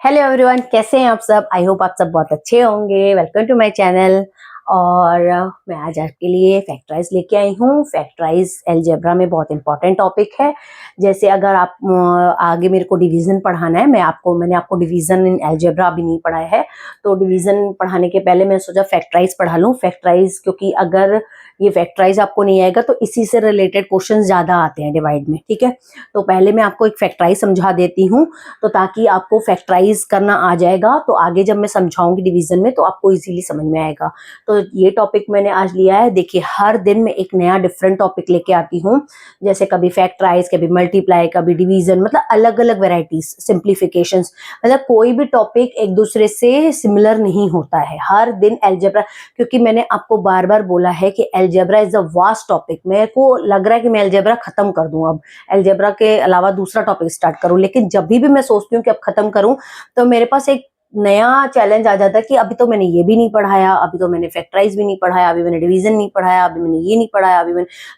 Hello everyone, कैसे हैं आप सब। आई होप आप सब बहुत अच्छे होंगे। Welcome to my channel. और मैं आज आपके लिए फैक्टराइज लेके आई हूँ। फैक्टराइज अलजेब्रा में बहुत इंपॉर्टेंट टॉपिक है। जैसे अगर आप आगे मेरे को डिवीजन पढ़ाना है, मैंने आपको डिवीजन इन अलजेब्रा अभी नहीं पढ़ाया है, तो डिवीजन पढ़ाने के पहले मैं सोचा फैक्टराइज पढ़ा लूँ। फैक्टराइज क्योंकि अगर ये फैक्टराइज आपको नहीं आएगा तो इसी से रिलेटेड क्वेश्चन ज्यादा आते हैं डिवाइड में। ठीक है, तो पहले मैं आपको एक फैक्टराइज समझा देती हूँ, तो ताकि आपको फैक्टराइज करना आ जाएगा, तो आगे जब मैं समझाऊंगी डिवीजन में तो आपको इजीली समझ में आएगा। तो ये टॉपिक मैंने आज लिया है। देखिए, हर दिन मैं एक नया डिफरेंट टॉपिक लेके आती हूँ। जैसे कभी फैक्टराइज, कभी मल्टीप्लाई, कभी डिवीजन, मतलब अलग अलग वेराइटीज, सिंप्लीफिकेशंस, मतलब कोई भी टॉपिक एक दूसरे से सिमिलर नहीं होता है। हर दिन अलजेब्रा, क्योंकि मैंने आपको बार बार बोला है कि algebra is a vast topic. मेरे को लग रहा है कि मैं अलजेब्रा खत्म कर दूं, अब अलजेब्रा के अलावा दूसरा टॉपिक स्टार्ट करूं, लेकिन जब भी मैं सोचती हूँ कि अब खत्म करूं तो मेरे पास एक नया चैलेंज आ जाता है कि अभी तो मैंने ये भी नहीं पढ़ाया, अभी तो मैंने फैक्टराइज भी नहीं पढ़ाया, अभी मैंने डिवीजन नहीं पढ़ाया, अभी मैंने ये नहीं पढ़ाया,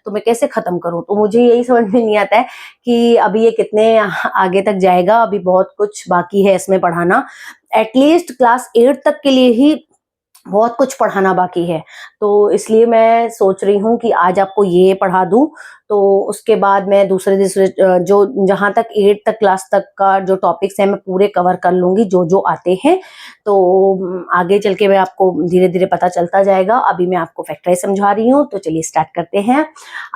तो मैं कैसे खत्म करूं। तो मुझे यही समझ में नहीं आता है कि अभी ये कितने आगे तक जाएगा। अभी बहुत कुछ बाकी है इसमें पढ़ाना। एटलीस्ट क्लास 8 तक के लिए ही बहुत कुछ पढ़ाना बाकी है। तो इसलिए मैं सोच रही हूँ कि आज आपको ये पढ़ा दूं, तो उसके बाद मैं दूसरे दूसरे जो जहां तक 8 तक क्लास तक का जो टॉपिक्स है मैं पूरे कवर कर लूंगी, जो जो आते हैं। तो आगे चल के मैं आपको धीरे धीरे पता चलता जाएगा। अभी मैं आपको फैक्टराइज समझा रही हूँ, तो चलिए स्टार्ट करते हैं।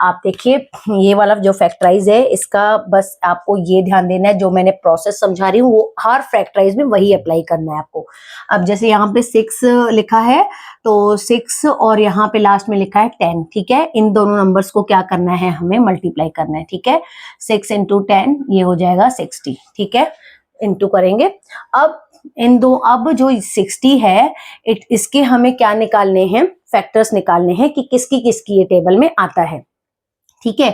आप देखिए, ये वाला जो फैक्टराइज है, इसका बस आपको ये ध्यान देना है, जो मैंने प्रोसेस समझा रही हूँ वो हर फैक्टराइज में वही अप्लाई करना है आपको। अब जैसे यहाँ पे 6 लिखा है, तो 6 और यहाँ पे लास्ट में लिखा है 10। ठीक है, इन दोनों नंबर्स को क्या करना है, हमें मल्टीप्लाई करना है। ठीक है, 6 इंटू 10 ये हो जाएगा 60। ठीक है, इंटू करेंगे। अब जो 60 है, इसके हमें क्या निकालने हैं, फैक्टर्स निकालने हैं कि किसकी किसकी ये टेबल में आता है। ठीक है,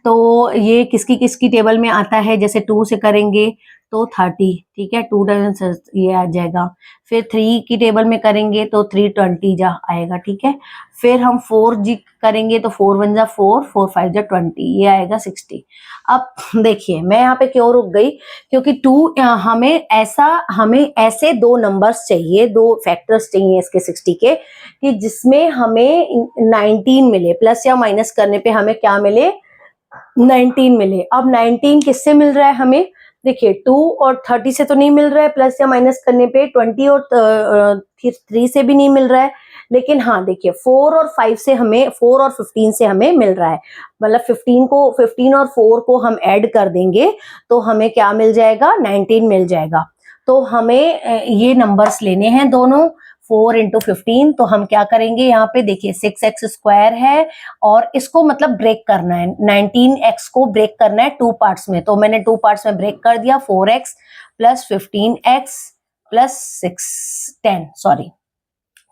तो ये किसकी किसकी टेबल में आता है। जैसे 2 से करेंगे तो 30। ठीक है, 2 डजन ये आ जाएगा। फिर 3 की टेबल में करेंगे तो 320 जा आएगा। ठीक है, फिर हम 4 जी करेंगे तो 4 1 जा 4, 4 5 जा 20, ये आएगा 60। अब देखिए, मैं यहाँ पे क्यों रुक गई, क्योंकि हमें ऐसे दो नंबर्स चाहिए, दो फैक्टर्स चाहिए इसके 60 के, कि जिसमें हमें 19 मिले, प्लस या माइनस करने पे हमें क्या मिले, 19 मिले। अब 19 किससे मिल रहा है हमें, देखिए 2 और 30 से तो नहीं मिल रहा है, प्लस या माइनस करने पे 20 और 3 से भी नहीं मिल रहा है। लेकिन हाँ देखिए, 4 और 5 से हमें, 4 और 15 से हमें मिल रहा है। मतलब 15 और 4 को हम ऐड कर देंगे तो हमें क्या मिल जाएगा, 19 मिल जाएगा। तो हमें ये नंबर्स लेने हैं दोनों, 4 इंटू 15। तो हम क्या करेंगे, यहाँ पे देखिए 6x स्क्वायर है, और इसको मतलब ब्रेक करना है, 19x को ब्रेक करना है 2 पार्ट्स में। तो मैंने 2 पार्ट्स में ब्रेक कर दिया, 4x plus 15x plus 10 sorry.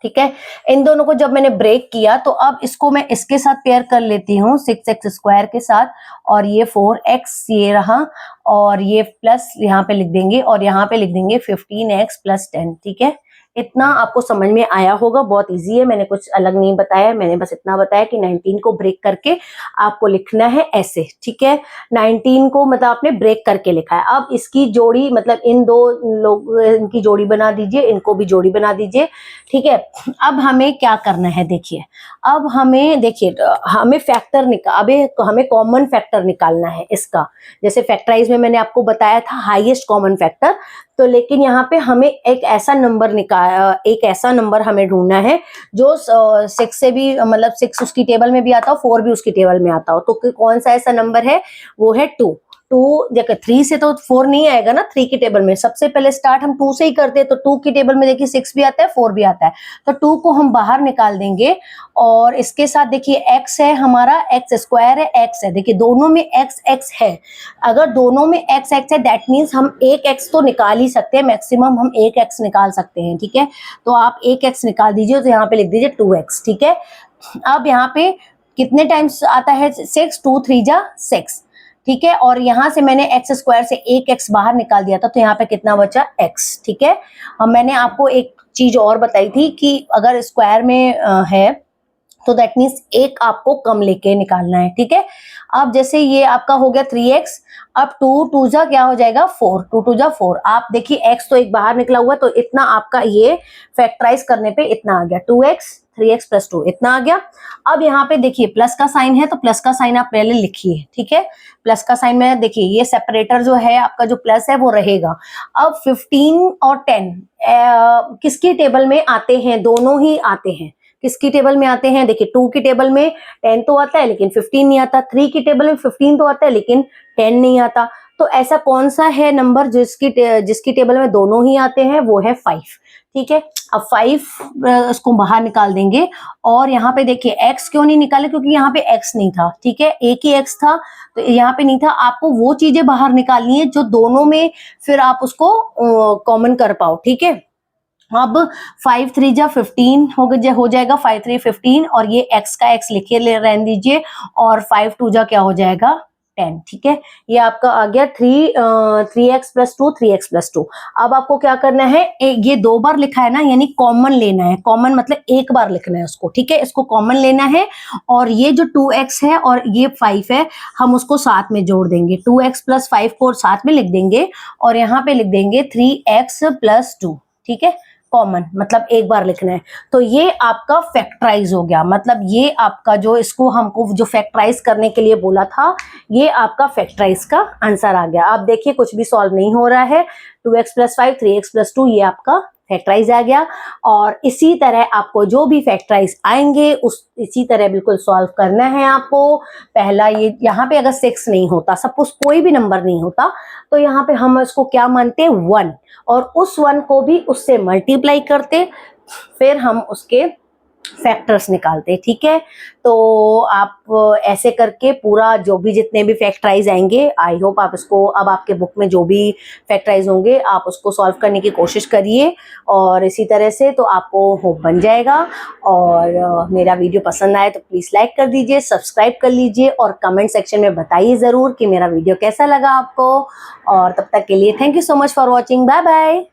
ठीक है, इन दोनों को जब मैंने ब्रेक किया तो अब इसको मैं इसके साथ पेयर कर लेती हूँ, 6x स्क्वायर के साथ, और ये 4x ये रहा, और ये प्लस यहाँ पे लिख देंगे, और यहाँ पे लिख देंगे 15x प्लस 10। ठीक है, इतना आपको समझ में आया होगा, बहुत इजी है, मैंने कुछ अलग नहीं बताया, मैंने बस इतना बताया कि 19 को ब्रेक करके आपको लिखना है ऐसे। ठीक है, 19 को मतलब आपने ब्रेक करके लिखा है। अब इसकी जोड़ी, मतलब इन दो लोग, इनकी जोड़ी बना दीजिए, इनको भी जोड़ी बना दीजिए। ठीक है, अब हमें क्या करना है, देखिए अब हमें, देखिए हमें हमें कॉमन फैक्टर निकालना है इसका। जैसे फैक्टराइज में मैंने आपको बताया था हाईएस्ट कॉमन फैक्टर, तो लेकिन यहाँ पे हमें एक ऐसा नंबर हमें ढूंढना है जो 6 से भी, मतलब 6 उसकी टेबल में भी आता हो, 4 भी उसकी टेबल में आता हो। तो कौन सा ऐसा नंबर है, वो है 2। देखिए 3 से तो 4 नहीं आएगा ना, 3 की टेबल में सबसे पहले स्टार्ट हम 2 से ही करते हैं, तो 2 की टेबल में देखिए 6 भी आता है, 4 भी आता है, तो 2 को हम बाहर निकाल देंगे। और इसके साथ देखिए x है हमारा, x स्क्वायर है, x है, देखिए दोनों में x है। अगर दोनों में x है, दैट मीन्स हम एक x तो निकाल ही सकते हैं, मैक्सिमम हम एक x निकाल सकते हैं। ठीक है, तो आप एक x निकाल दीजिए, तो यहाँ पे लिख दीजिए 2x। ठीक है, अब यहाँ पे कितने टाइम्स आता है 6, 2 3 जा 6। ठीक है, और यहां से मैंने x स्क्वायर से एक x बाहर निकाल दिया था, तो यहाँ पे कितना बचा, x। ठीक है, मैंने आपको एक चीज और बताई थी कि अगर स्क्वायर में है तो दैट मीन्स एक आपको कम लेके निकालना है। ठीक है, अब जैसे ये आपका हो गया 3x, अब 2 टू जा क्या हो जाएगा 4, 2 टू जा 4। आप देखिए x तो एक बाहर निकला हुआ है, तो इतना आपका ये फैक्टराइज करने पे इतना आ गया 2x 3x प्लस 2 इतना आ गया। अब यहाँ पे देखिए प्लस का साइन है, तो प्लस का साइन आप पहले लिखिए, ठीक है। प्लस का साइन में देखिए ये सेपरेटर जो है आपका जो प्लस है वो रहेगा। अब 15 और 10 किसकी टेबल में आते हैं, दोनों ही आते हैं। किसकी टेबल में आते हैं, देखिए 2 की टेबल में 10 तो आता है लेकिन 15 नहीं आता, 3 की टेबल में 15 तो आता है लेकिन 10 नहीं आता। तो ऐसा कौन सा है नंबर जिसकी टेबल में दोनों ही आते हैं, वो है 5, ठीक है। अब 5 उसको बाहर निकाल देंगे। और यहाँ पे देखिए x क्यों नहीं निकाले, क्योंकि यहाँ पे x नहीं था, ठीक है, एक ही x था तो यहाँ पे नहीं था। आपको वो चीजें बाहर निकालनी है जो दोनों में फिर आप उसको कॉमन कर पाओ, ठीक है। अब 5 3 जा 15 हो जाएगा, 5 3 15 और ये x का x लिखिए रहने दीजिए, और 5 2 जा क्या हो जाएगा 10, ठीक है। ये आपका आ गया 3x प्लस 2 3x प्लस 2। अब आपको क्या करना है, ये 2 बार लिखा है ना, यानी कॉमन लेना है। कॉमन मतलब एक बार लिखना है उसको, ठीक है, इसको कॉमन लेना है। और ये जो 2x है और ये 5 है, हम उसको साथ में जोड़ देंगे, 2x प्लस 5 को साथ में लिख देंगे, और यहाँ पे लिख देंगे 3x प्लस 2, ठीक है। कॉमन मतलब एक बार लिखना है। तो ये आपका फैक्टराइज हो गया, मतलब ये आपका जो इसको हमको जो फैक्टराइज करने के लिए बोला था, ये आपका फैक्टराइज का आंसर आ गया। आप देखिए कुछ भी सॉल्व नहीं हो रहा है, 2x प्लस 5 3x प्लस 2 ये आपका फैक्टराइज आ गया। और इसी तरह आपको जो भी फैक्टराइज आएंगे इसी तरह बिल्कुल सॉल्व करना है आपको। पहला ये यहाँ पे अगर 6 नहीं होता, सपोज कोई भी नंबर नहीं होता, तो यहाँ पे हम इसको क्या मानते 1, और उस 1 को भी उससे मल्टीप्लाई करते, फिर हम उसके फैक्टर्स निकालते, ठीक है। तो आप ऐसे करके पूरा जो भी जितने भी फैक्टराइज आएंगे, आई होप आप इसको अब आपके बुक में जो भी फैक्टराइज होंगे आप उसको सॉल्व करने की कोशिश करिए, और इसी तरह से तो आपको होप बन जाएगा। और मेरा वीडियो पसंद आए तो प्लीज़ लाइक कर दीजिए, सब्सक्राइब कर लीजिए, और कमेंट सेक्शन में बताइए ज़रूर कि मेरा वीडियो कैसा लगा आपको। और तब तक के लिए thank you so much for watching, bye bye.